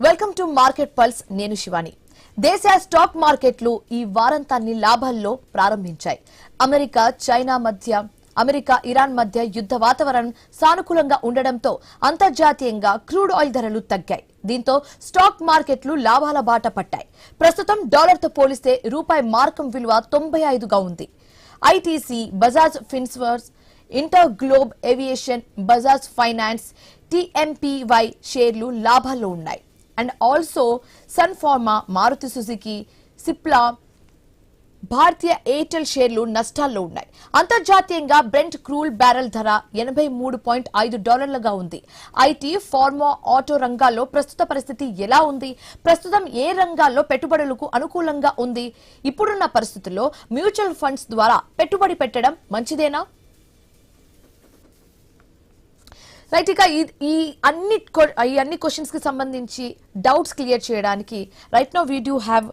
Welcome to market pulse. నేను శివాని. దేశ stock మార్కెట్లు ఈ వారాంతాన్ని లాభాల్లో ప్రారంభించాయి. అమెరికా ఇరాన్ మధ్య యుద్ధ వాతావరణం సానుకూలంగా ఉండడంతో అంతర్జాతీయంగా క్రూడ్ ఆయిల్ ధరలు తగ్గాయి. దీంతో స్టాక్ మార్కెట్లు లాభాల బాట పట్టాయి. ప్రస్తుతం డాలర్తో పోలిస్తే రూపాయి మార్కం విలువ 95గా ఉంది. ITC, Bajaj Finserv, InterGlobe Aviation, Bajaj Finance, TMPY షేర్లు లాభాల్లో ఉన్నాయి. And also Sun Pharma, Maruti Suzuki, Cipla, Bharti Airtel షేర్లు నష్టాల్లో ఉన్నాయి. అంతర్జాతీయంగా బ్రెంట్ క్రూడ్ బ్యారెల్ ధర $83.5 ఉంది. ఐటీ, ఫార్మా, ఆటో రంగాల్లో ప్రస్తుత పరిస్థితి ఎలా ఉంది? ప్రస్తుతం ఏ రంగాల్లో పెట్టుబడులకు అనుకూలంగా ఉంది? ఇప్పుడున్న పరిస్థితుల్లో మ్యూచువల్ ఫండ్స్ ద్వారా పెట్టుబడి పెట్టడం మంచిదేనా? రైట్, ఇక ఈ అన్ని క్వశ్చన్స్ కి సంబంధించి డౌట్స్ క్లియర్ చేయడానికి right now we do have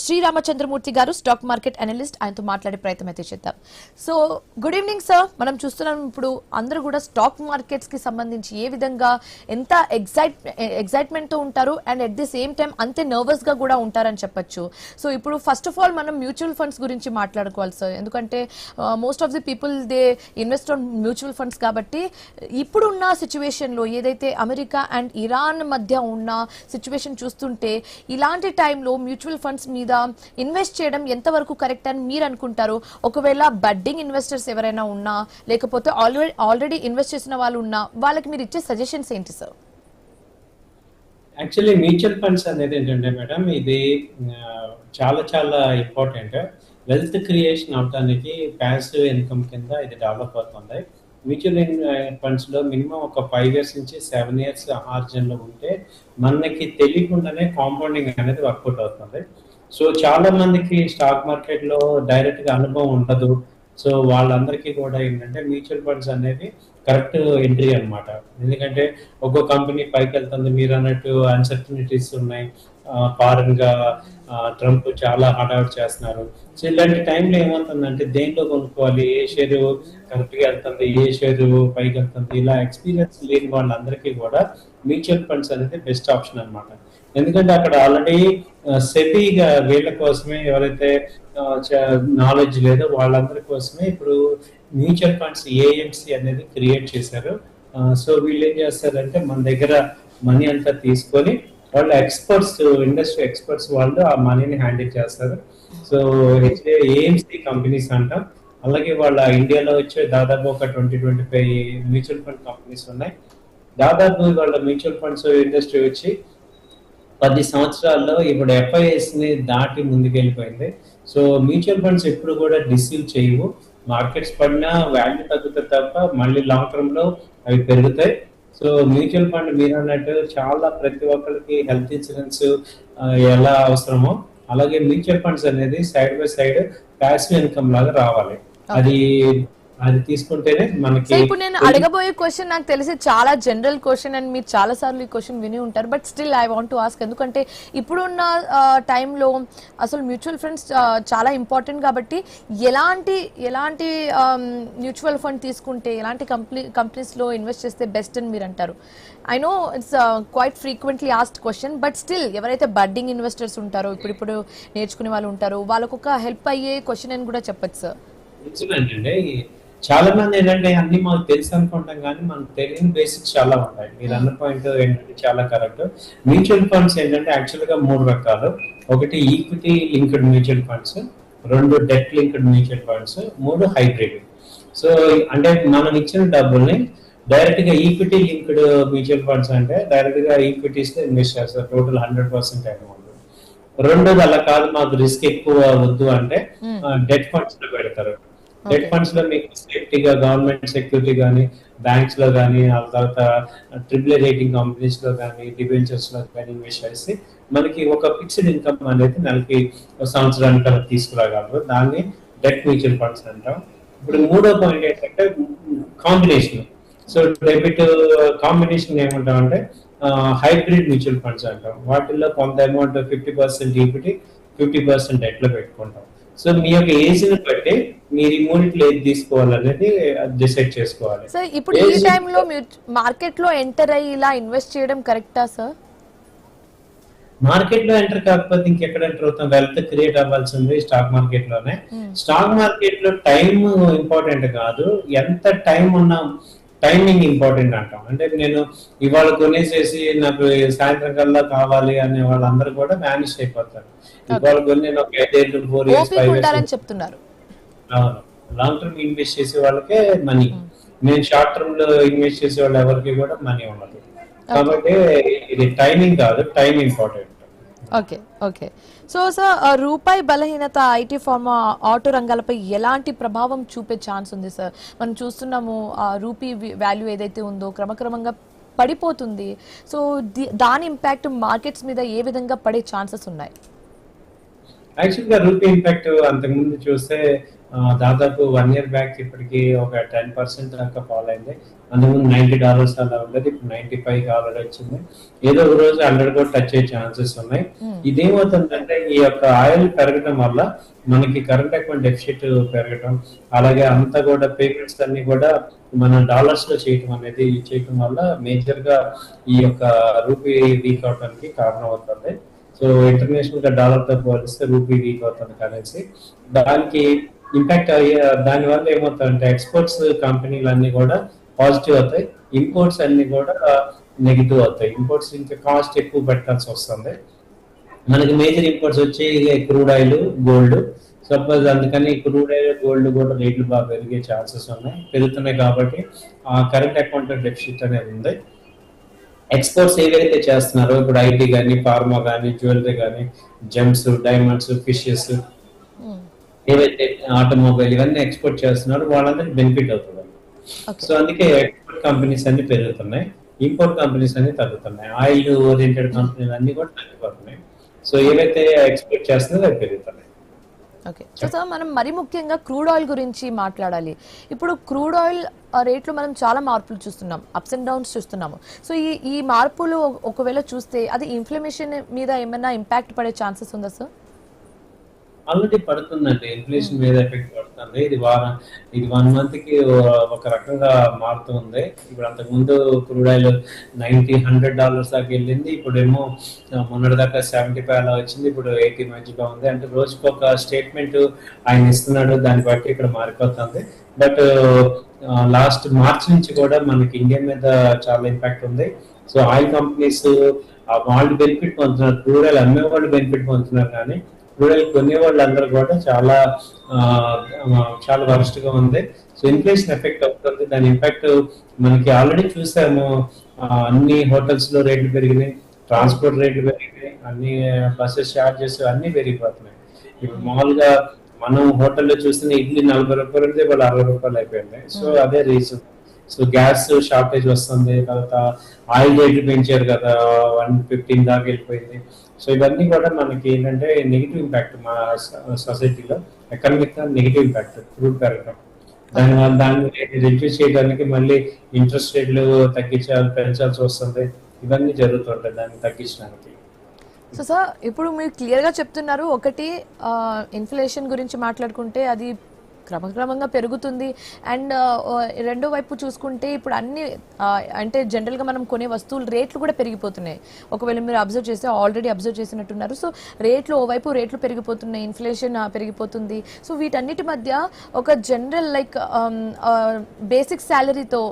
Sriramachandramurthy గారు, స్టాక్ మార్కెట్ అనలిస్ట్. ఆయనతో మాట్లాడే ప్రయత్నం అయితే చేద్దాం. So good evening sir. మనం చూస్తున్నాం ఇప్పుడు అందరూ కూడా స్టాక్ మార్కెట్స్ కి సంబంధించి ఏ విధంగా ఎంత ఎగ్జైట్మెంట్ తో ఉంటారు and at the same time అంతే నర్వస్ గా కూడా ఉంటారని చెప్పొచ్చు. సో ఇప్పుడు ఫస్ట్ ఆఫ్ ఆల్ మనం మ్యూచువల్ ఫండ్స్ గురించి మాట్లాడుకోవాలి సార్. ఎందుకంటే most of the people they invest on mutual funds. కాబట్టి ఇప్పుడున్న సిచ్యువేషన్ లో ఏదైతే అమెరికా అండ్ ఇరాన్ మధ్య ఉన్న సిచ్యువేషన్ చూస్తుంటే ఇలాంటి టైంలో మ్యూచువల్ ఫండ్స్ మీద ఇన్వెస్ట్ చేయడం ఎంతవరకు కరెక్ట్ అని మీరు అనుకుంటారు? ఒకవేళ బడ్డింగ్ ఇన్వెస్టర్స్ ఎవరైనా ఉన్నా, లేకపోతే ఆల్రెడీ ఇన్వెస్ట్ చేసిన వాళ్ళు ఉన్నా, వాళ్ళకి మీరు ఇచ్చే సజెషన్స్ ఏంటి సార్? యాక్చువల్లీ మ్యూచువల్ ఫండ్స్ అనేది ఏంటంటే మేడం, ఇది చాలా చాలా ఇంపార్టెంట్. వెల్త్ క్రియేషన్ అవడానికి ప్యాసివ్ ఇన్కమ్ కింద ఇది డెవలప్ అవుతుంది. మ్యూచువల్ ఫండ్స్ లో మినిమం ఒక 5 years నుంచి 7 years ఆర్జన్ లో ఉంటే మనకి తెలియకుండానే కాంపౌండింగ్ అనేది వర్కౌట్ అవుతుంది. సో చాలా మందికి స్టాక్ మార్కెట్ లో డైరెక్ట్ గా అనుభవం ఉండదు. సో వాళ్ళందరికీ కూడా ఏంటంటే మ్యూచువల్ ఫండ్స్ అనేది కరెక్ట్ ఎంట్రీ అనమాట. ఎందుకంటే ఒక్కో కంపెనీ పైకి వెళ్తుంది, మీరు అన్నట్టు అన్సర్టనిటీస్ ఉన్నాయి. ఫారెన్ గా ట్రంప్ చాలా హడావుడ్ చేస్తున్నారు. సో ఇలాంటి టైంలో ఏమవుతుందంటే దేంట్లో కొనుక్కోవాలి, ఏ షేరు కరెక్ట్ గా వెళ్తుంది, ఏ షేరు పైకి వెళ్తుంది, ఇలా ఎక్స్పీరియన్స్ లేని వాళ్ళందరికీ కూడా మ్యూచువల్ ఫండ్స్ అనేది బెస్ట్ ఆప్షన్ అనమాట. ఎందుకంటే అక్కడ ఆల్రెడీ సెబీగా వీళ్ళ కోసమే, ఎవరైతే నాలెడ్జ్ లేదో వాళ్ళందరి కోసమే ఇప్పుడు మ్యూచువల్ ఫండ్స్ ఏఎంసి అనేది క్రియేట్ చేశారు. సో వీళ్ళు ఏం చేస్తారంటే మన దగ్గర మనీ అంతా తీసుకొని వాళ్ళు ఎక్స్పర్ట్స్, ఇండస్ట్రీ ఎక్స్పర్ట్స్ వాళ్ళు ఆ మనీని హ్యాండిల్ చేస్తారు. సో ఏఎంసి కంపెనీస్ అంటాం. అలాగే వాళ్ళ ఇండియాలో వచ్చే దాదాపు ఒక 20-25 మ్యూచువల్ ఫండ్ కంపెనీస్ ఉన్నాయి. దాదాపు వాళ్ళ మ్యూచువల్ ఫండ్స్ ఇండస్ట్రీ వచ్చి 10 సంవత్సరాల్లో ఇప్పుడు ఎఫ్ఐఎస్ ని దాటి ముందుకెళ్ళిపోయింది. సో మ్యూచువల్ ఫండ్స్ ఎప్పుడు కూడా డిసీవ్ చేయవు. మార్కెట్స్ పడినా వాల్యూ తగ్గుతుంది తప్ప మళ్ళీ లాంగ్ టర్మ్ లో అవి పెరుగుతాయి. సో మ్యూచువల్ ఫండ్ మీరు అన్నట్టు చాలా ప్రతి ఒక్కరికి హెల్త్ ఇన్సూరెన్స్ ఎలా అవసరమో అలాగే మ్యూచువల్ ఫండ్స్ అనేది side by side passive income లాగా రావాలి. అది తీసుకుంటేనే మనకి. ఇప్పుడు నేను అడగబోయే క్వశ్చన్ నాకు తెలిసి చాలా జనరల్ క్వశ్చన్ అండ్ మీరు చాలా సార్లు ఈ క్వశ్చన్ విని ఉంటారు. But still I want to ask. ఎందుకంటే ఇప్పుడున్న టైంలో అసలు మ్యూచువల్ ఫండ్స్ చాలా ఇంపార్టెంట్. కాబట్టి ఎలాంటి మ్యూచువల్ ఫండ్ తీసుకుంటే, ఎలాంటి కంపెనీస్లో ఇన్వెస్ట్ చేస్తే బెస్ట్ అని మీరు అంటారు? I know it's quite frequently asked question. But still ఎవరైతే బడ్డింగ్ ఇన్వెస్టర్స్ ఉంటారో, ఇప్పుడు నేర్చుకునే వాళ్ళు ఉంటారో, వాళ్ళకు ఒక హెల్ప్ అయ్యే క్వశ్చన్ అని కూడా చెప్పచ్చు సార్. అంటే చాలా మంది ఏంటంటే అన్ని మాకు తెలుసు అనుకుంటాం, కానీ మనకు తెలియని బేసిక్స్ చాలా ఉంటాయి. మీరు అన్న పాయింట్ ఏంటంటే చాలా కరెక్ట్. మ్యూచువల్ ఫండ్స్ ఏంటంటే యాక్చువల్ గా 3 రకాలు. ఒకటి equity linked mutual funds, 2 debt linked mutual funds, 3 hybrid. So అంటే మనం ఇచ్చిన డబ్బుల్ని డైరెక్ట్ గా ఈక్విటీ లింక్డ్ మ్యూచువల్ ఫండ్స్ అంటే డైరెక్ట్ గా ఈక్విటీస్ లో ఇన్వెస్ట్ చేస్తారు, టోటల్ 100% అమౌంట్. రెండోది అలా కాదు, మాకు రిస్క్ ఎక్కువ వద్దు అంటే డెట్ ఫండ్స్ లో పెడతారు. డెట్ ఫండ్స్ లో మీకు సేఫ్టీగా గవర్నమెంట్ సెక్యూరిటీ కానీ, బ్యాంక్స్ లో కానీ, ఆ తర్వాత AAA రేటింగ్ కంపెనీస్ లో కానీ, డిబెంచర్స్ లో కానీ ఇన్వెస్ట్ చేసి మనకి ఒక ఫిక్స్డ్ ఇన్కమ్ అనేది నెలకి సంవత్సరానికి అలా తీసుకురాగలరు. దాన్ని డెట్ మ్యూచువల్ ఫండ్స్ అంటాం. ఇప్పుడు మూడో పాయింట్ ఏంటంటే కాంబినేషన్. సో డెబిట్ కాంబినేషన్ ఏమంటాం అంటే హైబ్రిడ్ మ్యూచువల్ ఫండ్స్ అంటాం. వాటిల్లో కొంత అమౌంట్ 50% ఈక్విటీ, 50% డెట్ లో పెట్టుకుంటాం. సో మీ యొక్క ఏజ్ ని బట్టి మీరు ఈ మూడిట్లో ఏది తీసుకోవాలనేది డిసైడ్ చేసుకోవాలి. సార్ ఇప్పుడు ఈ టైంలో మీరు మార్కెట్ లో ఎంటర్ అయ్యి ఇలా ఇన్వెస్ట్ చేయడం కరెక్టా సార్? మార్కెట్ లో ఎంటర్ కాకపోతే ఇంకెక్కడ ఎంటర్ అవుతాం? వెల్త్ క్రియేట్ అవ్వాల్సింది స్టాక్ మార్కెట్ లోనే. స్టాక్ మార్కెట్ లో టైం ఇంపార్టెంట్ కాదు, ఎంత టైం ఉన్నా టైమింగ్ ఇంపార్టెంట్ అంటాం. అంటే నేను ఇవాళ కొనేసేసి నాకు సాయంత్రం కల్లా కావాలి అనే వాళ్ళందరూ కూడా మేనేజ్ అయిపోతారు. ఇవాళ కొని నేను ఒక 5 ఏళ్ళు 4 ఇయర్స్ ఓపిక 5 ఇయర్స్. ఉండాలని చెప్తున్నారు. అవును, లాంగ్ టర్మ్ ఇన్వెస్ట్ చేసే వాళ్ళకే మనీ. నేను షార్ట్ టర్మ్ లో ఇన్వెస్ట్ చేసే వాళ్ళు ఎవరికి కూడా మనీ ఉండదు. కాబట్టి ఇది టైమింగ్ కాదు, time important. Okay okay. So sir, రూపాయి బలహీనత ఐటీ ఫార్మా ఆటో రంగాలపై ఎలాంటి ప్రభావం చూపే ఛాన్స్ ఉంది సార్? మనం చూస్తున్నాము రూపీ వాల్యూ ఏదైతే ఉందో క్రమక్రమంగా పడిపోతుంది. సో దాని ఇంపాక్ట్ మార్కెట్స్ మీద ఏ విధంగా పడే ఛాన్సెస్ ఉన్నాయి? యాక్చువల్గా రూపీ ఇంపాక్ట్ అంతకుముందు చూస్తే దాదాపు 1 ఇయర్ బ్యాక్ ఇప్పటికి ఒక 10% దాకా ఫాల్ అయింది. అంతకుముందు $90 అలా ఉండేది, ఇప్పుడు 95 ఆల్రెడీ వచ్చింది. ఏదో ఒక రోజు 100 కూడా టచ్ అయ్యే ఛాన్సెస్ ఉన్నాయి. ఇదేమవుతుందంటే ఈ యొక్క ఆయిల్ పెరగడం వల్ల మనకి కరెంట్ అకౌంట్ డెఫిసిట్ పెరగడం, అలాగే అంతా కూడా పేమెంట్స్ అన్ని కూడా మన డాలర్స్ లో చేయటం వల్ల మేజర్ గా ఈ యొక్క రూపీ వీక్ అవడానికి కారణం అవుతుంది. సో ఇంటర్నేషనల్ గా డాలర్ తో పోలిస్తే రూపీ వీక్ అవుతుంది కరెన్సీ. దానికి ఇంపాక్ట్ అయ్యే దానివల్ల ఏమవుతాయంటే ఎక్స్పోర్ట్స్ కంపెనీలు అన్ని కూడా పాజిటివ్ అవుతాయి, ఇంపోర్ట్స్ అన్ని కూడా నెగిటివ్ అవుతాయి. ఇంపోర్ట్స్ ఇంకా కాస్ట్ ఎక్కువ పెట్టాల్సి వస్తుంది. మనకి మేజర్ ఇంపోర్ట్స్ వచ్చి క్రూడ్ ఆయిల్, గోల్డ్. సపోజ్ అందుకని క్రూడ్ ఆయిల్, గోల్డ్ కూడా రేట్లు బాగా పెరిగే ఛాన్సెస్ పెరుగుతున్నాయి. కాబట్టి ఆ కరెంట్ అకౌంట్ డెఫిసిట్ అనేది ఉంది. ఎక్స్పోర్ట్స్ ఏవైతే చేస్తున్నారో ఇప్పుడు ఐటీ కానీ, ఫార్మా కానీ, జ్యువెలరీ కానీ, జెమ్స్, డైమండ్స్, ఫిషెస్, ఏవైతే ఆటోమొబైల్ ఇవన్నీ ఎక్స్పోర్ట్ చేస్తున్నారో వాళ్ళందరికీ బెనిఫిట్ అవుతుంది. సో అందుకే ఎక్స్పోర్ట్ కంపెనీస్ అన్ని పెరుగుతున్నాయి, ఇంపోర్ట్ కంపెనీస్ అన్ని తగ్గుతున్నాయి. ఆయిల్ ఓరియంటెడ్ కంపెనీలు అన్ని కూడా తగ్గిపోతున్నాయి. సో ఏవైతే ఎక్స్పోర్ట్ చేస్తున్నారో అవి పెరుగుతున్నాయి. ఓకే. సో సార్, మనం మరి ముఖ్యంగా క్రూడ్ ఆయిల్ గురించి మాట్లాడాలి. ఇప్పుడు క్రూడ్ ఆయిల్ రేట్లు మనం చాలా మార్పులు చూస్తున్నాం, అప్స్ అండ్ డౌన్స్ చూస్తున్నాము. సో ఈ మార్పులు ఒకవేళ చూస్తే అది ఇన్ఫ్లమేషన్ మీద ఏమైనా ఇంపాక్ట్ పడే ఛాన్సెస్ ఉందా సార్? ఆల్రెడీ పడుతుందండి, ఇన్ఫ్లేషన్ మీద ఎఫెక్ట్ పడుతుంది. ఇది 1 మంత్ కి ఒక రకంగా మారుతుంది. ఇప్పుడు అంతకుముందు క్రూడ్ ఆయిల్ $90-100 దాకా వెళ్ళింది, ఇప్పుడేమో మొన్నటి దాకా 75 అలా వచ్చింది, ఇప్పుడు 80 మధ్యలో ఉంది. అంటే రోజుకి ఒక స్టేట్మెంట్ ఆయన ఇస్తున్నాడు, దాన్ని బట్టి ఇక్కడ మారిపోతుంది. బట్ లాస్ట్ మార్చ్ నుంచి కూడా మనకి ఇండియా మీద చాలా ఇంపాక్ట్ ఉంది. సో ఆయిల్ కంపెనీస్ వాళ్ళు బెనిఫిట్ పొందుతున్నారు, క్రూడ్ ఆయిల్ అమ్మే వాళ్ళు బెనిఫిట్ పొందుతున్నారు, కానీ క్రూడ్ ఆయిల్ కొనే వాళ్ళందరూ కూడా చాలా వరస్ట్ గా ఉంది. సో ఇన్ఫ్లేషన్ ఎఫెక్ట్ అవుతుంది. దాని ఇంపాక్ట్ మనకి ఆల్రెడీ చూసాము. అన్ని హోటల్స్ లో రేట్లు పెరిగినాయి, ట్రాన్స్పోర్ట్ రేట్లు పెరిగినాయి, అన్ని బస్సెస్ చార్జెస్ అన్ని పెరిగిపోతున్నాయి. ఇప్పుడు మామూలుగా మనం హోటల్లో చూస్తున్న ఇడ్లీ $40 ఉంటే వాళ్ళు $60 అయిపోయింది. సో అదే రీజన్. సో గ్యాస్ షార్టేజ్ వస్తుంది, తర్వాత ఆయిల్ రేట్లు పెంచారు కదా, 115 దాకా వెళ్ళిపోయింది. సో ఇవన్నీ కూడా మనకి ఏంటంటే నెగిటివ్ ఇంపాక్ట్ మా సొసైటీలో, ఎకనామిక్ నెగిటివ్ ఇంపాక్ట్ క్రూడ్ పెరగడం. దాన్ని రిడ్యూస్ చేయడానికి మళ్ళీ ఇంట్రెస్ట్ రేట్లు పెంచాల్సి వస్తుంది. ఇవన్నీ జరుగుతుంటాయి దాన్ని తగ్గించడానికి. సో సార్, ఇప్పుడు మీరు క్లియర్గా చెప్తున్నారు, ఒకటి ఇన్ఫ్లేషన్ గురించి మాట్లాడుకుంటే అది క్రమక్రమంగా పెరుగుతుంది, అండ్ రెండో వైపు చూసుకుంటే ఇప్పుడు అన్ని అంటే జనరల్గా మనం కొనే వస్తువులు రేట్లు కూడా పెరిగిపోతున్నాయి. ఒకవేళ మీరు అబ్జర్వ్ చేస్తే ఆల్రెడీ అబ్జర్వ్ చేసినట్టున్నారు. సో ఓవైపు రేట్లు పెరిగిపోతున్నాయి, ఇన్ఫ్లేషన్ పెరిగిపోతుంది. సో వీటన్నిటి మధ్య ఒక జనరల్ లైక్ బేసిక్ శాలరీతో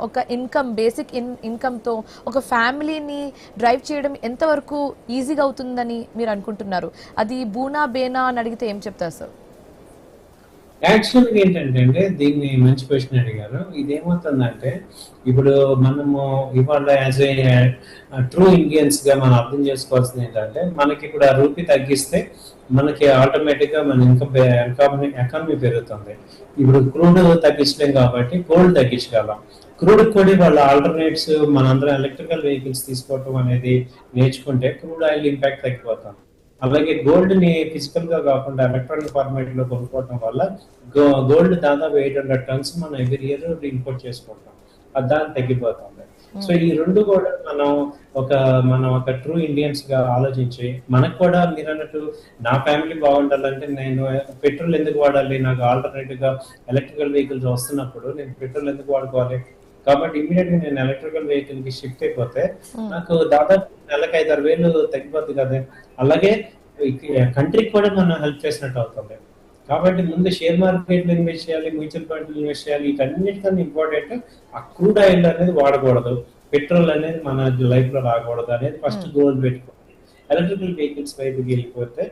ఒక బేసిక్ ఇన్కమ్తో ఒక ఫ్యామిలీని డ్రైవ్ చేయడం ఎంతవరకు ఈజీగా అవుతుందని మీరు అనుకుంటున్నారు? అది బూనా బేనా అని అడిగితే ఏం చెప్తారు సార్? యాక్చువల్గా ఏంటంటే దీన్ని మంచి క్వశ్చన్ అడిగారు. ఇదేమవుతుందంటే ఇప్పుడు మనము ఇవాళ యాజ్ ఏ ట్రూ ఇండియన్స్ గా మనం అర్థం చేసుకోవాల్సింది ఏంటంటే, మనకి ఇప్పుడు ఆ రూపీ తగ్గిస్తే మనకి ఆటోమేటిక్ గా మన ఎకానమీ పెరుగుతుంది. ఇప్పుడు క్రూడ్ తగ్గించలేం కాబట్టి గోల్డ్ తగ్గించగలం. క్రూడ్ కూడా వాళ్ళ ఆల్టర్నేట్స్ మనందరం ఎలక్ట్రికల్ వెహికల్స్ తీసుకోవటం అనేది నేర్చుకుంటే క్రూడ్ ఆయిల్ ఇంపాక్ట్ తగ్గిపోతాం. అలాగే గోల్డ్ ని ఫిజికల్ గా కాకుండా ఎలక్ట్రానిక్ ఫార్మేట్ లో కొనుక్కోవడం వల్ల గోల్డ్ దాదాపు 800 టన్స్ మనం ఎవ్రీ ఇయర్ ఇంపోర్ట్ చేసుకుంటాం, దాన్ని తగ్గిపోతుంది. సో ఈ రెండు కూడా మనం ఒక ట్రూ ఇండియన్స్ గా ఆలోచించి, మనకు కూడా మీరు అన్నట్టు నా ఫ్యామిలీ బాగుండాలంటే నేను పెట్రోల్ ఎందుకు వాడాలి, నాకు ఆల్టర్నేటివ్ గా ఎలక్ట్రికల్ వెహికల్స్ వస్తున్నప్పుడు నేను పెట్రోల్ ఎందుకు వాడుకోవాలి, కాబట్టి ఇమీడియట్ గా నేను ఎలక్ట్రికల్ వెహికల్ కి షిఫ్ట్ అయిపోతే నాకు దాదాపు నెలకు 5-6 వేలు తగ్గిపోద్ది కదా. అలాగే కంట్రీకి కూడా మనం హెల్ప్ చేసినట్టు అవుతుంది. కాబట్టి ముందు షేర్ మార్కెట్ లో ఇన్వెస్ట్ చేయాలి, మ్యూచువల్ ఫండ్ ఇన్వెస్ట్ చేయాలి. వీటన్నిటికన్నా ఇంపార్టెంట్ ఆ క్రూడ్ ఆయిల్ అనేది వాడకూడదు, పెట్రోల్ అనేది మన లైఫ్ లో రాకూడదు అనేది ఫస్ట్ గోల్ పెట్టుకోవాలి. ఎలక్ట్రికల్ వెహికల్స్ వైపుకి వెళ్ళిపోతే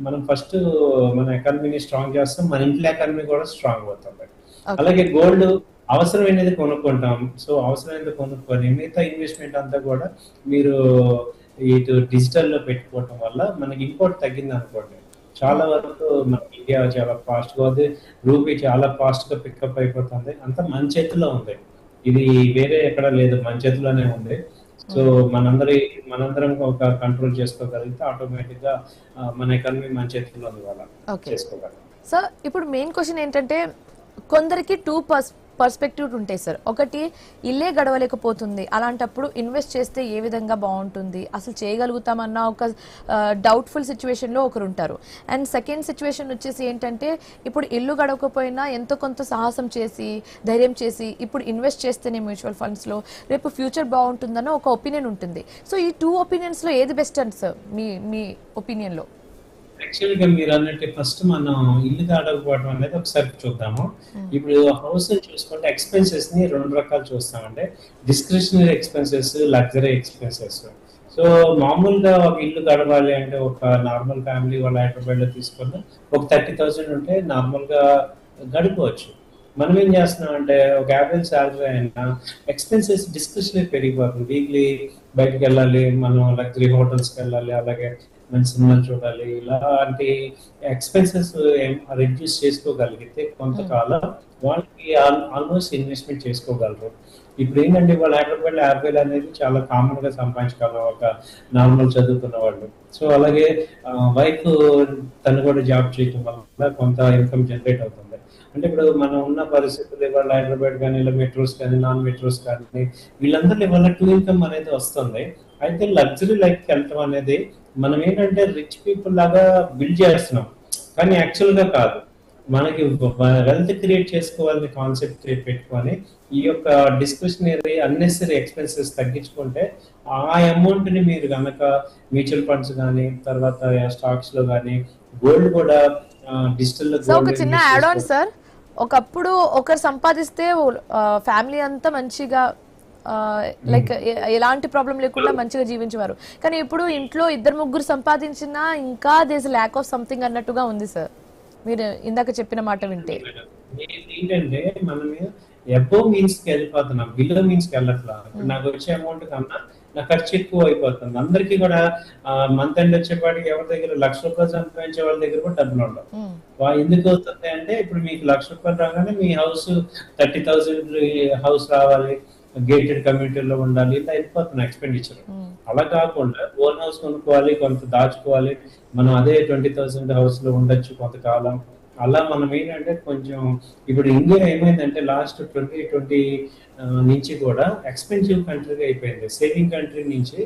మనం ఫస్ట్ మన ఎకానమీని స్ట్రాంగ్ చేస్తాం, మన ఇంట్లో ఎకానమీ కూడా స్ట్రాంగ్ అవుతుంది. అలాగే గోల్డ్ అవసరమైనది కొనుక్కుంటాం. సో అవసరమైనది కొనుక్కొని మిగతా ఇన్వెస్ట్మెంట్ అంతా కూడా మీరు ఇటు డిజిటల్ లో పెట్టుకోవటం వల్ల మనకి ఇంపోర్ట్ తగ్గింది అనుకోండి, చాలా వరకు మన ఇండియా చాలా ఫాస్ట్ గా ఉంది, రూపీ చాలా ఫాస్ట్ గా పికప్ అయిపోతుంది. అంతా మన చేతిలో ఉంది, ఇది వేరే ఎక్కడ లేదు, మన చేతిలోనే ఉంది. సో మనందరం ఒక కంట్రోల్ చేసుకోగలిగితే ఆటోమేటిక్ గా మన ఎకానమీ మన చేతిలో ఉంది, వాళ్ళ చేసుకోగలం. సార్ ఇప్పుడు మెయిన్ క్వశ్చన్ ఏంటంటే కొందరికి టూ పర్స్పెక్టివ్ ఉంటాయి సార్. ఒకటి ఇల్లే గడవలేకపోతుంది, అలాంటప్పుడు ఇన్వెస్ట్ చేస్తే ఏ విధంగా బాగుంటుంది, అసలు చేయగలుగుతామన్న ఒక డౌట్ఫుల్ సిచ్యువేషన్లో ఒకరు ఉంటారు. అండ్ సెకండ్ సిచ్యువేషన్ వచ్చేసి ఏంటంటే ఇప్పుడు ఇల్లు గడవకపోయినా ఎంతో కొంత సాహసం చేసి ధైర్యం చేసి ఇప్పుడు ఇన్వెస్ట్ చేస్తేనే మ్యూచువల్ ఫండ్స్లో రేపు ఫ్యూచర్ బాగుంటుందన్న ఒక ఒపీనియన్ ఉంటుంది. సో ఈ టూ ఒపీనియన్స్లో ఏది బెస్ట్ అండి సార్ మీ ఒపీనియన్లో? యాక్చువల్గా మీరు అన్నట్టు ఫస్ట్ మనం ఇల్లు కాడకపోవడం అనేది ఒకసారి చూద్దాము. ఇప్పుడు హౌస్ చూసుకుంటే ఎక్స్పెన్సెస్ ని 2 రకాలు చూస్తామంటే discretionary expenses, luxury expenses. So మామూలుగా ఒక ఇల్లు గడవాలి అంటే ఒక నార్మల్ ఫ్యామిలీ వాళ్ళ హైదరాబాద్ లో తీసుకున్న ఒక 30,000 ఉంటే నార్మల్ గా గడిపోవచ్చు. మనం ఏం చేస్తున్నాం అంటే ఒక యావరేజ్ శాలరీ అయినా ఎక్స్పెన్సెస్ డిస్క్రిషనరీ పెరిగిపోతుంది. వీక్లీ బయటకు వెళ్ళాలి, మనం లగ్జరీ హోటల్స్కి వెళ్ళాలి, అలాగే మంచి సినిమాలు చూడాలి, ఇలాంటి ఎక్స్పెన్సెస్ రిడ్యూస్ చేసుకోగలిగితే కొంతకాలం వాళ్ళకి ఆల్మోస్ట్ ఇన్వెస్ట్మెంట్ చేసుకోగలరు. ఇప్పుడు ఏంటంటే వాళ్ళ హైదరాబాద్ 50,000 అనేది చాలా కామన్ గా సంపాదించగలరు ఒక నార్మల్ చదువుకున్న వాళ్ళు. సో అలాగే వైఫ్ తను కూడా జాబ్ చేయడం వల్ల కొంత ఇన్కమ్ జనరేట్ అవుతుంది. అంటే ఇప్పుడు మనం ఉన్న పరిస్థితులు ఇవాళ హైదరాబాద్ కానీ ఇలా మెట్రోస్ కానీ నాన్ మెట్రోస్ కానీ వీళ్ళందరూ ఇవాళ 2 ఇన్కమ్ అనేది వస్తుంది. అయితే లగ్జరీ లైఫ్ వెళ్ళటం అనేది మనం ఏంటంటే రిచ్ పీపుల్ లాగా బిల్డ్ చేస్తున్నాం, కానీ యాక్చువల్ గా కాదు. మనకి వెల్త్ క్రియేట్ చేసుకోవాలని కాన్సెప్ట్ పెట్టుకొని ఈ యొక్క డిస్క్రిషనరీ అన్నెసరీ ఎక్స్పెన్సెస్ తగ్గించుకుంటే ఆ అమౌంట్ ని మీరు కనుక మ్యూచువల్ ఫండ్స్ కానీ తర్వాత స్టాక్స్ లో కానీ గోల్డ్ కూడా డిజిటల్ లో ఒక చిన్న యాడ్ ఆన్ సార్, ఒకప్పుడు ఒకరు సంపాదిస్తే ఫ్యామిలీ అంతా మంచిగా లైక్ ఎలాంటి ప్రాబ్లం లేకుండా మంచిగా జీవించేవారు. కానీ ఇప్పుడు ఇంట్లో 2-3 సంపాదించినా ఇంకా దేస్ ల్యాక్ ఆఫ్ సంథింగ్ అన్నట్టుగా ఉంది సార్, మీరు ఇందాక చెప్పిన మాట వింటే. ఏంటంటే మనం ఎబో మీన్స్ కి వెళ్ళిపోతున్నాం, బిలో మీన్స్ కి వెళ్ళట్లా. నాకు వచ్చే అమౌంట్ కన్నా నా ఖర్చు ఎక్కువ అయిపోతుంది. అందరికీ కూడా మంత్ ఎండ్ వచ్చేపాటికి ఎవరి దగ్గర ₹1,00,000 సంపాదించే వాళ్ళ దగ్గర కూడా డబ్బులు ఉండవు. ఎందుకు అవుతుంది అంటే ఇప్పుడు మీకు ₹1,00,000 రాగానే మీ హౌస్ 30,000 హౌస్ రావాలి, గేటెడ్ కమ్యూనిటీలో ఉండాలి, ఇలా వెళ్ళిపోతున్న ఎక్స్పెండిచర్. అలా కాకుండా ఓన్ హౌస్ కొనుక్కోవాలి, కొంత దాచుకోవాలి, మనం అదే 20,000 హౌస్ లో ఉండొచ్చు కొంతకాలం. అలా మనం ఏంటంటే కొంచెం ఇప్పుడు ఇండియా ఏమైందంటే లాస్ట్ 2020 నుంచి కూడా ఎక్స్పెన్సివ్ కంట్రీగా అయిపోయింది. సేవింగ్ కంట్రీ నుంచి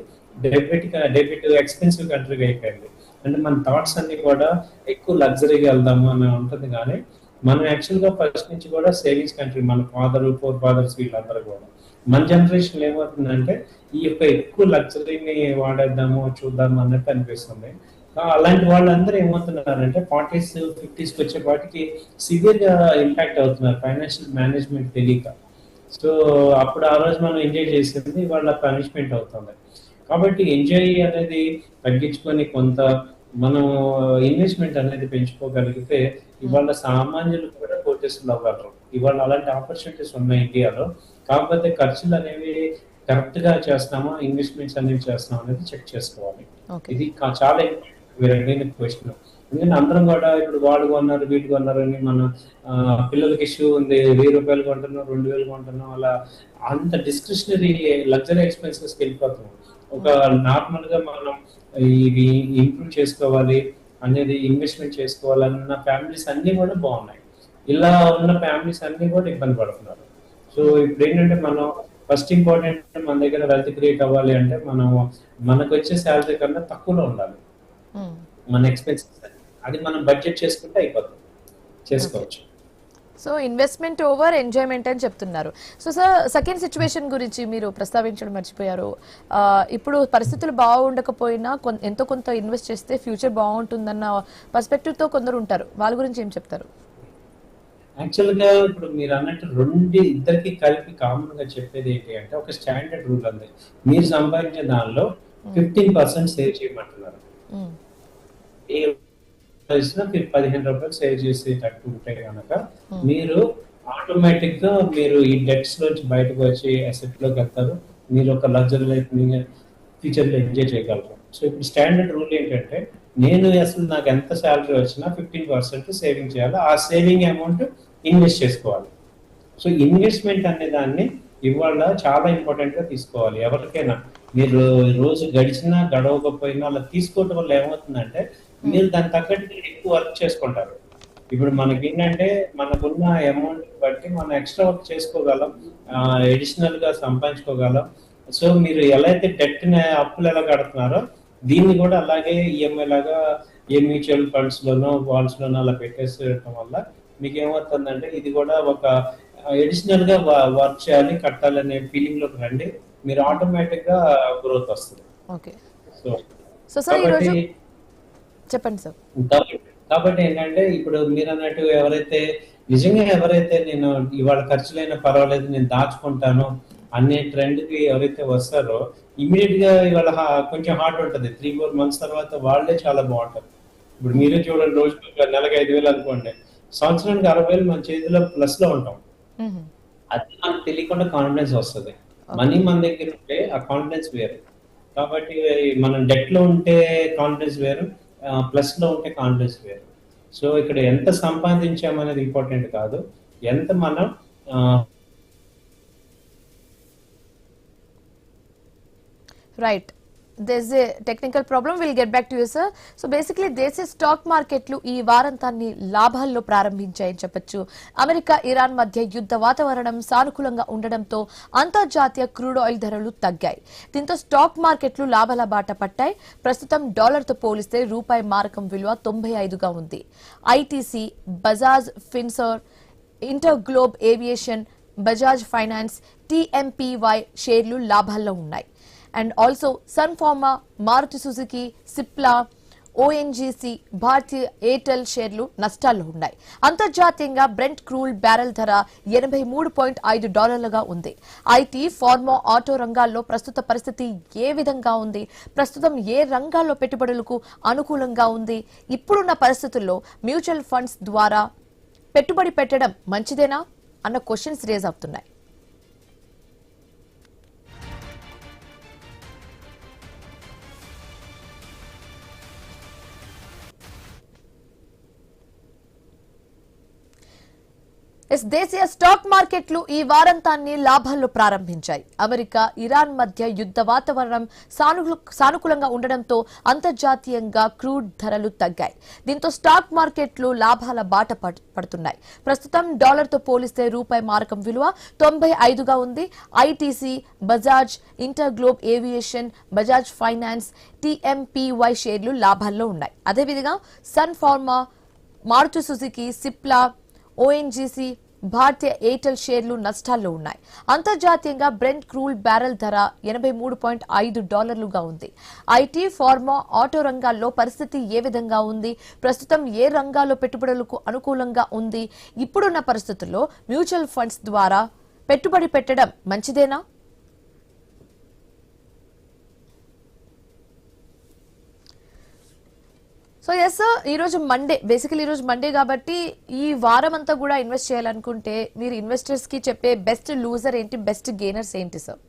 డెబిట్ ఎక్స్పెన్సివ్ కంట్రీగా అయిపోయింది. అంటే మన థాట్స్ అన్ని కూడా ఎక్కువ లగ్జరీగా వెళ్దాము అని ఉంటుంది, కానీ మనం యాక్చువల్ గా ఫస్ట్ నుంచి కూడా సేవింగ్స్ కంట్రీ. మన ఫోర్ ఫాదర్స్ వీళ్ళందరూ కూడా మన జనరేషన్ ఏమవుతుందంటే ఈ యొక్క ఎక్కువ లగ్జరీని వాడేద్దాము చూద్దాము అన్నట్టు అనిపిస్తుంది. అలాంటి వాళ్ళందరూ ఏమవుతున్నారంటే 40s 50s వచ్చేపాటికి సివియర్ గా ఇంపాక్ట్ అవుతున్నారు ఫైనాన్షియల్ మేనేజ్మెంట్ తెలియక. సో అప్పుడు ఆ రోజు మనం ఎంజాయ్ చేసేది వాళ్ళ పనిష్మెంట్ అవుతుంది. కాబట్టి ఎంజాయ్ అనేది తగ్గించుకొని కొంత మనం ఇన్వెస్ట్మెంట్ అనేది పెంచుకోగలిగితే ఇవాళ సామాన్యులు కూడా కోటేశ్వరులు అవ్వగలరు. ఇవాళ అలాంటి ఆపర్చునిటీస్ ఉన్నాయి ఇండియాలో. కాకపోతే ఖర్చులు అనేవి కరెక్ట్ గా చేస్తామా, ఇన్వెస్ట్మెంట్స్ అనేవి చేస్తామా అనేది చెక్ చేసుకోవాలి. ఇది చాలా మీరు అడిగిన క్వశ్చన్. ఎందుకంటే అందరం కూడా ఇప్పుడు వాళ్ళు కొన్నారు వీళ్ళు కొన్నారు అని మన పిల్లలకి ఇష్యూ ఉంది, ₹1,000 కొంటున్నాం, 2,000 కొంటున్నాం, అలా అంత డిస్క్రిషనరీ లగ్జరీ ఎక్స్పెన్సెస్కి వెళ్ళిపోతున్నాం. ఒక నార్మల్ గా మనం ఇవి ఇంప్రూవ్ చేసుకోవాలి అనేది, ఇన్వెస్ట్మెంట్ చేసుకోవాలన్న ఫ్యామిలీస్ అన్ని కూడా బాగున్నాయి. ఇలా ఉన్న ఫ్యామిలీస్ అన్ని కూడా ఇబ్బంది పడుతున్నారు. సో ఇప్పుడు ఏంటంటే మనం ఫస్ట్ ఇంపార్టెంట్ మన దగ్గర వెల్త్ క్రియేట్ అవ్వాలి అంటే మనం మనకు వచ్చే శాలరీ కన్నా తక్కువలో ఉండాలి మన ఎక్స్పెన్సెస్. అది మనం బడ్జెట్ చేసుకుంటే అయిపోతుంది, చేసుకోవచ్చు. సో ఇన్వెస్ట్మెంట్ ఓవర్ ఎంజాయ్మెంట్ అని చెప్తున్నారు. సో సార్, సెకండ్ సిచ్యువేషన్ గురించి మీరు ప్రస్తావించడం మర్చిపోయారు. ఇప్పుడు పరిస్థితులు బాగుండకపోయినా ఎంతో కొంత ఇన్వెస్ట్ చేస్తే ఫ్యూచర్ బాగుంటుందన్న పర్స్పెక్టివ్ తో కొందరు ఉంటారు. వాళ్ళ గురించి ఏం చెప్తారు? యాక్చువల్ గా ఇప్పుడు మీరు అన్నట్టు ఇద్దరికి కలిపి కామన్ గా చెప్పేది ఏంటి అంటే, ఒక స్టాండర్డ్ రూల్ ఉంది. మీరు సంపాదించే దానిలో 15% సేవ్ చేయమంటున్నారు. మీరు 15 రూపాయలు సేవ్ చేసేటట్టు ఉంటే కనుక మీరు ఆటోమేటిక్ గా మీరు ఈ డెట్స్ నుంచి బయటకు వచ్చి అసెట్ లోకి వెళ్తారు. మీరు ఒక లగ్జరీ లైఫ్ ఫ్యూచర్ లో ఎంజాయ్ చేయగలరు. సో ఇప్పుడు స్టాండర్డ్ రూల్ ఏంటంటే, నేను అసలు నాకు ఎంత శాలరీ వచ్చినా 15% సేవింగ్ చేయాలి. ఆ సేవింగ్ అమౌంట్ ఇన్వెస్ట్ చేసుకోవాలి. సో ఇన్వెస్ట్మెంట్ అనే దాన్ని ఇవాళ చాలా ఇంపార్టెంట్ గా తీసుకోవాలి. ఎవరికైనా మీరు రోజు గడిచినా గడవకపోయినా అలా తీసుకోవటం వల్ల ఏమవుతుందంటే, మీరు దాని తగ్గట్టు ఎక్కువ వర్క్ చేసుకుంటారు. ఇప్పుడు మనకి ఏంటంటే, మనకున్న అమౌంట్ బట్టి మనం ఎక్స్ట్రా వర్క్ చేసుకోగలం, ఎడిషనల్ గా సంపాదించుకోగలం. సో మీరు ఎలా అయితే డెట్ అప్పులు ఎలా కడుతున్నారో, దీన్ని కూడా అలాగే ఈఎంఐ లాగా ఏ మ్యూచువల్ ఫండ్స్ లోనో బాండ్స్ లోనో అలా పెట్టేసేయడం వల్ల మీకు ఏమవుతుందంటే, ఇది కూడా ఒక ఎడిషనల్ గా వర్క్ చేయాలి, కట్టాలనే ఫీలింగ్ లోకి రండి. మీరు ఆటోమేటిక్ గా గ్రోత్ వస్తుంది. ఓకే. సో సో సార్, ఈరోజు చెప్పండి సార్. కాబట్టి ఏంటంటే, ఇప్పుడు మీరు అన్నట్టు ఎవరైతే నేను ఇవాళ ఖర్చులైనా పర్వాలేదు నేను దాచుకుంటాను అనే ట్రెండ్ కి ఎవరైతే వస్తారో, ఇమీడియట్ గా ఇవాళ కొంచెం హార్డ్ ఉంటుంది. 3-4 months తర్వాత వాళ్ళే చాలా బాగుంటారు. ఇప్పుడు మీరే చూడండి, రోజుకి నెలకు 5,000 అనుకోండి, సంవత్సరానికి 60,000 మన చేతిలో ప్లస్ లో ఉంటాం. అది మనకు తెలియకుండా కాన్ఫిడెన్స్ వస్తుంది. మనీ మన దగ్గర ఉంటే ఆ కాన్ఫిడెన్స్ వేరు. కాబట్టి మనం డెట్ లో ఉంటే కాన్ఫిడెన్స్ వేరు, ప్లస్ లో ఉంటే కాన్ఫిడెన్స్ వేరు. సో ఇక్కడ ఎంత సంపాదించామనేది ఇంపార్టెంట్ కాదు, ఎంత మనం right. there's a technical problem, we'll get back to you sir. So basically దేశ స్టాక్ మార్కెట్లు ఈ వారాంతాన్ని లాభాల్లో ప్రారంభించాయని చెప్పొచ్చు. అమెరికా ఇరాన్ మధ్య యుద్ధ వాతావరణం సానుకూలంగా ఉండడంతో అంతర్జాతీయ క్రూడ్ ఆయిల్ ధరలు తగ్గాయి. దీంతో స్టాక్ మార్కెట్లు లాభాల బాట పట్టాయి. ప్రస్తుతం డాలర్తో పోలిస్తే రూపాయి మారకం విలువ 95గా ఉంది. ITC, Bajaj Finserv, InterGlobe Aviation, Bajaj Finance, TMPY షేర్లు లాభాల్లో ఉన్నాయి. And also Sun Pharma, Maruti Suzuki, Cipla, ONGC, Bharti Airtel షేర్లు నష్టాల్లో ఉన్నాయి. అంతర్జాతీయంగా బ్రెంట్ క్రూడ్ బ్యారెల్ ధర $83.5గా ఉంది. ఐటీ, ఫార్మా, ఆటో రంగాల్లో ప్రస్తుత పరిస్థితి ఏ విధంగా ఉంది? ప్రస్తుతం ఏ రంగాల్లో పెట్టుబడులకు అనుకూలంగా ఉంది? ఇప్పుడున్న పరిస్థితుల్లో మ్యూచువల్ ఫండ్స్ ద్వారా పెట్టుబడి పెట్టడం మంచిదేనా అన్న క్వశ్చన్స్ రేజ్ అవుతున్నాయి. దేశీయ స్టాక్ మార్కెట్లు ఈ వారాంతాన్ని లాభాల్లో ప్రారంభించాయి. అమెరికా ఇరాన్ మధ్య యుద్ధ వాతావరణం సానుకూలంగా ఉండడంతో అంతర్జాతీయంగా క్రూడ్ ధరలు తగ్గాయి. దీంతో స్టాక్ మార్కెట్లు లాభాల బాట పడుతున్నాయి. ప్రస్తుతం డాలర్తో పోలిస్తే రూపాయి మారకం విలువ 95గా ఉంది. ITC, Bajaj, InterGlobe Aviation, Bajaj Finance, TMPY షేర్లు లాభాల్లో ఉన్నాయి. అదేవిధంగా Sun Pharma, Maruti Suzuki, Cipla, ONGC, Bharti Airtel షేర్లు నష్టాల్లో ఉన్నాయి. అంతర్జాతీయంగా బ్రెంట్ క్రూడ్ బ్యారెల్ ధర $83.5గా ఉంది. ఐటీ, ఫార్మా, ఆటో రంగాల్లో పరిస్థితి ఏ విధంగా ఉంది? ప్రస్తుతం ఏ రంగాల్లో పెట్టుబడులకు అనుకూలంగా ఉంది? ఇప్పుడున్న పరిస్థితుల్లో మ్యూచువల్ ఫండ్స్ ద్వారా పెట్టుబడి పెట్టడం మంచిదేనా? సో ఎస్ సార్, ఈరోజు మండే, బేసికలీ ఈరోజు మండే కాబట్టి ఈ వారం అంతా కూడా ఇన్వెస్ట్ చేయాలనుకుంటే మీరు ఇన్వెస్టర్స్ కి చెప్పే బెస్ట్ లూజర్ ఏంటి, బెస్ట్ గెయినర్స్ ఏంటి సార్?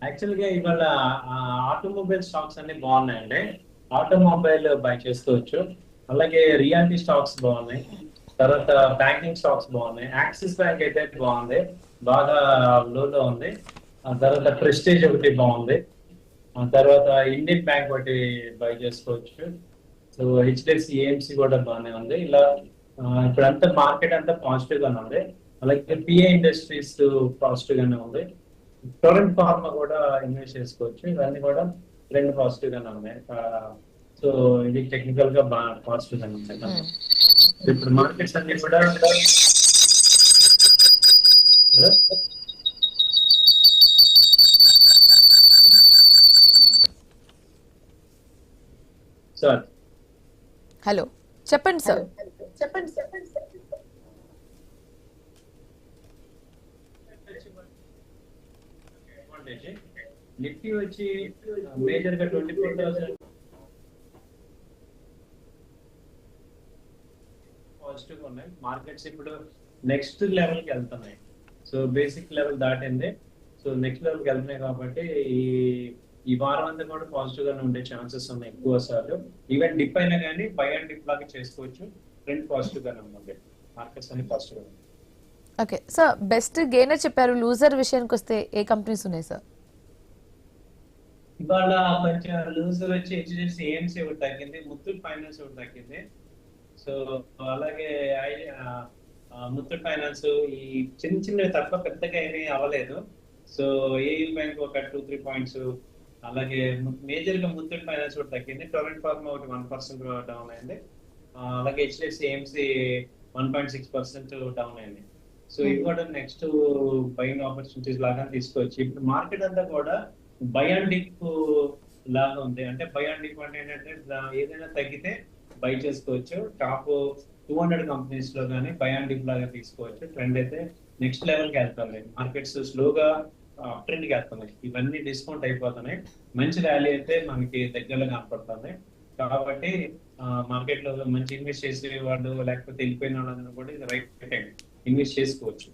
యాక్చువల్ గా ఇవాళ ఆటోమొబైల్ స్టాక్స్ అన్ని బాగున్నాయండి. ఆటోమొబైల్ బై చేసుకోవచ్చు. అలాగే రియాలిటీ స్టాక్స్ బాగున్నాయి. తర్వాత బ్యాంకింగ్ స్టాక్స్ బాగున్నాయి. యాక్సిస్ బ్యాంక్ అయితే బాగుంది, బాగా లోలో ఉంది. తర్వాత ప్రెస్టేజ్ ఒకటి బాగుంది. తర్వాత ఇండియన్ బ్యాంక్ ఒకటి బై చేసుకోవచ్చు. సో హెచ్డిఎఫ్సి, ఏఎంసీ కూడా బాగానే ఉంది. ఇలా ఇప్పుడంతా మార్కెట్ అంతా పాజిటివ్ గానే ఉంది. అలాగే పిఏ ఇండస్ట్రీస్ పాజిటివ్ గానే ఉంది. టొరెంట్ ఫార్మా కూడా ఇన్వెస్ట్ చేసుకోవచ్చు. ఇవన్నీ కూడా రెండు పాజిటివ్ గానే ఉన్నాయి. సో ఇది టెక్నికల్ గా బాగా పాజిటివ్ అనమాట. ఇప్పుడు మార్కెట్స్ అన్ని కూడా సార్ హలో, చెప్పండి సార్. నిఫ్టీ వచ్చి మేజర్ గా 24,000 పాజిటివ్ ఉన్నాయి. మార్కెట్స్ ఇప్పుడు నెక్స్ట్ లెవెల్ కి వెళ్తున్నాయి. సో బేసిక్ లెవెల్ దాటింది. సో నెక్స్ట్ లెవెల్ కి వెళ్తున్నాయి కాబట్టి ఈ వారం అంతా కూడా పాజిటివ్ గానే ఉండే ఛాన్సెస్ ఉన్నాయి ఎక్కువ సార్లు. ఈవెన్ డిప్ అయినా కానీ బై అండ్ డిప్ లాగా చేసుకోవచ్చు. ట్రెండ్ పాజిటివ్ గానే ఉంది. మార్కెట్స్ అన్ని పాజిటివ్ గా ఉన్నాయి. ఓకే సార్, బెస్ట్ గెయినర్ చెప్పారు. లూజర్ విషయానికి వస్తే ఏ కంపెనీస్ ఉన్నాయి సార్? ఇవాళ కొంచెం లూజర్ వచ్చి హెచ్డిఎఫ్సి ఏఎంసీ ఒకటి తగ్గింది, ముత్తూట్ ఫైనాన్స్ ఒకటి తగ్గింది. సో అలాగే ముత్తూట్ ఫైనాన్స్ ఈ చిన్న చిన్నవి తప్ప పెద్దగా ఏమీ అవ్వలేదు. సో ఏయూ బ్యాంక్ ఒక 2-3 పాయింట్స్, అలాగే మేజర్ గా ముత్తూట్ ఫైనాన్స్ ఒకటి తగ్గింది. టొరెంట్ ఫార్మా ఒకటి 1% డౌన్ అయింది. అలాగే హెచ్డిఎఫ్సి ఏఎంసీ 1.6% డౌన్ అయింది. సో ఇది కూడా నెక్స్ట్ బయింగ్ ఆపర్చునిటీస్ లాగా తీసుకోవచ్చు. ఇప్పుడు మార్కెట్ అంతా కూడా బై అండ్ డిప్ లాగా ఉంది. అంటే బై అండ్ డిప్ అంటే ఏంటంటే ఏదైనా తగ్గితే బై చేసుకోవచ్చు. టాప్ 200 కంపెనీస్ లో కానీ బై అండ్ డిప్ లాగా తీసుకోవచ్చు. ట్రెండ్ అయితే నెక్స్ట్ లెవెల్ కి వెళ్తుంది. మార్కెట్స్ స్లోగా అప్ ట్రెండ్ కి వెళ్తున్నాయి. ఇవన్నీ డిస్కౌంట్ అయిపోతున్నాయి. మంచి ర్యాలీ అయితే మనకి దగ్గరలో కనపడుతుంది. కాబట్టి మార్కెట్ లో మంచి ఇన్వెస్ట్ చేసే వాళ్ళు లేకపోతే వెళ్ళిపోయిన వాళ్ళందరూ కూడా ఇది రైట్ టైం ఇన్వెస్ట్ చేసుకోవచ్చు.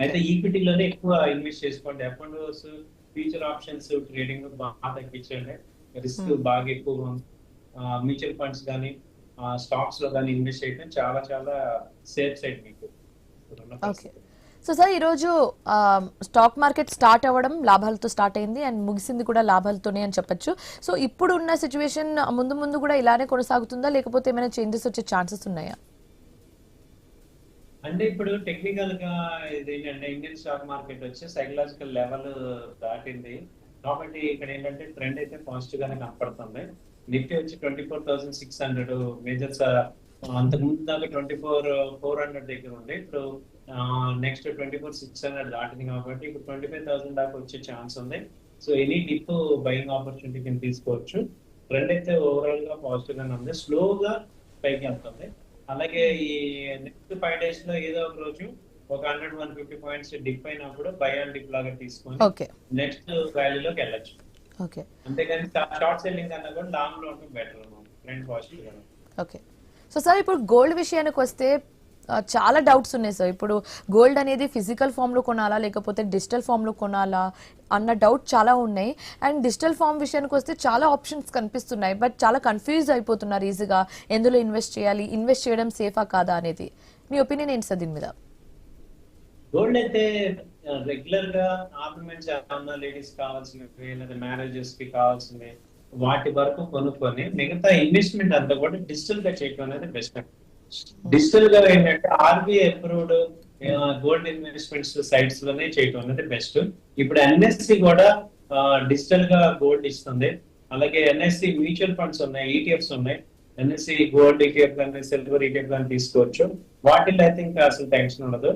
అయితే ఈక్విటీలోనే ఎక్కువ ఇన్వెస్ట్ చేసుకోండి. ఎఫ్ఎండ్ఓస్, ఫ్యూచర్ ఆప్షన్స్ ట్రేడింగ్ బాగా తగ్గించండి. రిస్క్ బాగా ఎక్కువగా ఉంది. మ్యూచువల్ ఫండ్స్ కానీ స్టాక్స్ లో కానీ ఇన్వెస్ట్ చేయడం చాలా చాలా సేఫ్ సైడ్ మీకు. ఓకే. సో సార్, ఈరోజు స్టాక్ మార్కెట్ స్టార్ట్ అవ్వడం లాభాలతో స్టార్ట్ అయింది అండ్ ముగిసింది కూడా లాభాలతోనే అని చెప్పొచ్చు. సో ఇప్పుడు ఉన్న సిచ్యువేషన్ ముందు ముందు కూడా ఇలానే కొనసాగుతుందా, లేకపోతే ఏమైనా చేంజెస్ వచ్చే ఛాన్సెస్ ఉన్నాయా? అంటే ఇప్పుడు టెక్నికల్ గా ఇదేంటంటే ఇండియన్ స్టాక్ మార్కెట్ వచ్చి సైకలాజికల్ లెవెల్ దాటింది. కాబట్టి ఇక్కడ ఏంటంటే ట్రెండ్ అయితే పాజిటివ్ గానే కనపడుతుంది. నిఫ్టీ వచ్చి 24,600 మేజర్స్, అంతకుముందు దాకా 24,400 దగ్గర ఉంది. ఇప్పుడు నెక్స్ట్ 24,600 దాటింది కాబట్టి ఇప్పుడు 25,000 దాకా వచ్చే ఛాన్స్ ఉంది. So any dip buying opportunity కింద తీసుకోవచ్చు. ట్రెండ్ అయితే ఓవరాల్ గా పాజిటివ్ గానే ఉంది. స్లోగా పైకి వెళ్తుంది. అలాగే ఈ నెక్స్ట్ 5 days లో ఏదో ఒక రోజు ఒక 100-150 పాయింట్స్ డిప్ అయినప్పుడు బై అండ్ డిప్ లాగా తీసుకొని నెక్స్ట్ వాల్యూలోకి వెళ్ళొచ్చు. అంతేగాని షార్ట్ సెల్లింగ్ కన్నా కూడా లాంగ్ లో ఉంటే బెటర్. ట్రెండ్ పాజిటివ్ గా. ఓకే. సో సార్, ఇప్పుడు గోల్డ్ విషయానికి వస్తే చాలా డౌట్స్ ఉన్నాయి సార్. ఇప్పుడు గోల్డ్ అనేది ఫిజికల్ ఫామ్లో కొనాలా లేకపోతే డిజిటల్ ఫామ్లో కొనాలా అన్న డౌట్ చాలా ఉన్నాయి. అండ్ డిజిటల్ ఫామ్ విషయానికి వస్తే చాలా ఆప్షన్స్ కనిపిస్తున్నాయి, బట్ చాలా కన్ఫ్యూజ్ అయిపోతున్నారు ఈజీగా ఎందులో ఇన్వెస్ట్ చేయాలి, ఇన్వెస్ట్ చేయడం సేఫా కాదా అనేది. మీ ఒపీనియన్ ఏంటి సార్ దీని మీద? గోల్డ్ అయితే రెగ్యులర్ గా ఆర్నమెంట్స్ ఏమన్నా లేడీస్ కావాల్సినవి లేదా మ్యారేజెస్ కి కావాల్సినవి వాటి వరకు కొనుక్కొని మిగతా ఇన్వెస్ట్మెంట్ అంతా కూడా డిజిటల్ గా చేయడం అనేది బెస్ట్. డిజిటల్ గా ఏంటంటే RBI approved gold investments sites లోనే చేయడం అనేది బెస్ట్. ఇప్పుడు ఎన్ఎస్సి కూడా డిజిటల్ గా గోల్డ్ ఇస్తుంది. అలాగే ఎన్ఎస్సి మ్యూచువల్ ఫండ్స్ ఉన్నాయి, ఈటీఎఫ్స్ ఉన్నాయి. ఎన్ఎస్సి గోల్డ్ ఈటీఎఫ్ కానీ సిల్వర్ ఈటీఎఫ్ కానీ తీసుకోవచ్చు. వాటిల్లో అయితే ఇంకా అసలు టెన్షన్ ఉండదు.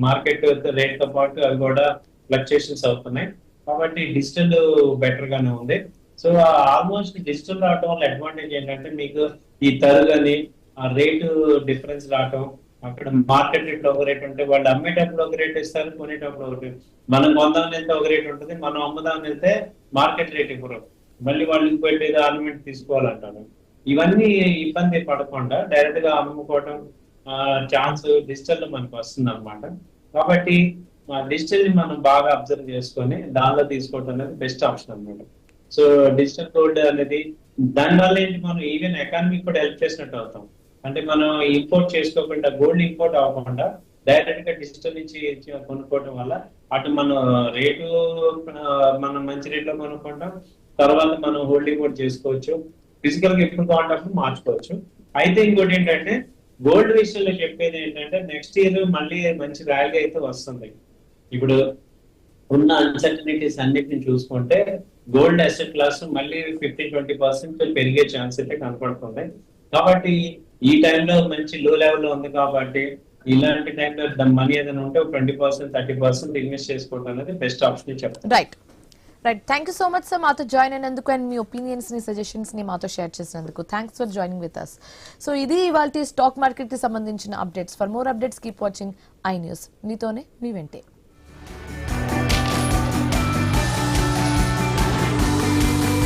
మార్కెట్ రేట్ తో పాటు అవి కూడా ఫ్లక్చుయేషన్స్ అవుతున్నాయి. కాబట్టి డిజిటల్ బెటర్ గానే ఉంది. సో ఆల్మోస్ట్ డిజిటల్ రావడం వల్ల అడ్వాంటేజ్ ఏంటంటే మీకు ఈ తరుగని రేటు డిఫరెన్స్ రావటం, అక్కడ మార్కెట్ రేట్ ఒక రేట్ ఉంటే వాళ్ళు అమ్మేటప్పుడు ఒక రేట్ ఇస్తారు, కొనేటప్పుడు ఒకటి. మనం కొందామని వెళ్తే ఒక రేట్ ఉంటుంది, మనం అమ్ముదామని వెళ్తే మార్కెట్ రేట్ ఇవ్వరు. మళ్ళీ వాళ్ళు ఇంకోటి ఏదో ఆర్నమెంట్ తీసుకోవాలంటారు. ఇవన్నీ ఇబ్బంది పడకుండా డైరెక్ట్ గా అమ్ముకోవడం ఛాన్స్ డిజిటల్ లో మనకు వస్తుంది అనమాట. కాబట్టి డిజిటల్ ని మనం బాగా అబ్జర్వ్ చేసుకొని దానిలో తీసుకోవడం అనేది బెస్ట్ ఆప్షన్ అనమాట. సో డిజిటల్ గోల్డ్ అనేది దానివల్ల ఏంటి, మనం ఈవెన్ ఎకానమీ కూడా హెల్ప్ చేసినట్టు అవుతాం. అంటే మనం ఇంపోర్ట్ చేసుకోకుండా, గోల్డ్ ఇంపోర్ట్ అవ్వకుండా డైరెక్ట్ గా డిజిటల్ నుంచి కొనుక్కోవడం వల్ల అటు మనం రేటు మనం మంచి రేట్ లో కొనుక్కుంటాం. తర్వాత మనం హోల్డింగ్ కూడా చేసుకోవచ్చు. ఫిజికల్ గా ఎప్పుడు కావాలంటే మార్చుకోవచ్చు. అయితే ఇంకోటి ఏంటంటే గోల్డ్ విషయంలో చెప్పేది ఏంటంటే నెక్స్ట్ ఇయర్ మళ్ళీ మంచి ర్యాలీ అయితే వస్తుంది. ఇప్పుడు ఉన్న అన్సర్టనిటీస్ అన్నిటిని చూసుకుంటే గోల్డ్ అసెట్ క్లాస్ మళ్ళీ 15-20% పెరిగే ఛాన్స్ అయితే కనపడుతుంది. కాబట్టి ఈ టైంలో మంచి లో లెవెల్లో ఉంది కాబట్టి ఇలాంటి టైంలో మనీ ఏదైనా ఉంటే 20%, 30% ఇన్వెస్ట్ చేసుకోవడం అనేది బెస్ట్ ఆప్షన్ చెప్తాను. Right right thank you so much sir మాతో జాయిన్ అయినందుకు అండ్ మీ ఒపీనియన్స్ ని సజెషన్స్ ని మాతో షేర్ చేసినందుకు. Thanks for joining with us. So ఇది ఇవాల్టి స్టాక్ మార్కెట్ కి సంబంధించిన updates. For more updates keep watching I News. మీతోనే మీ వెంటే.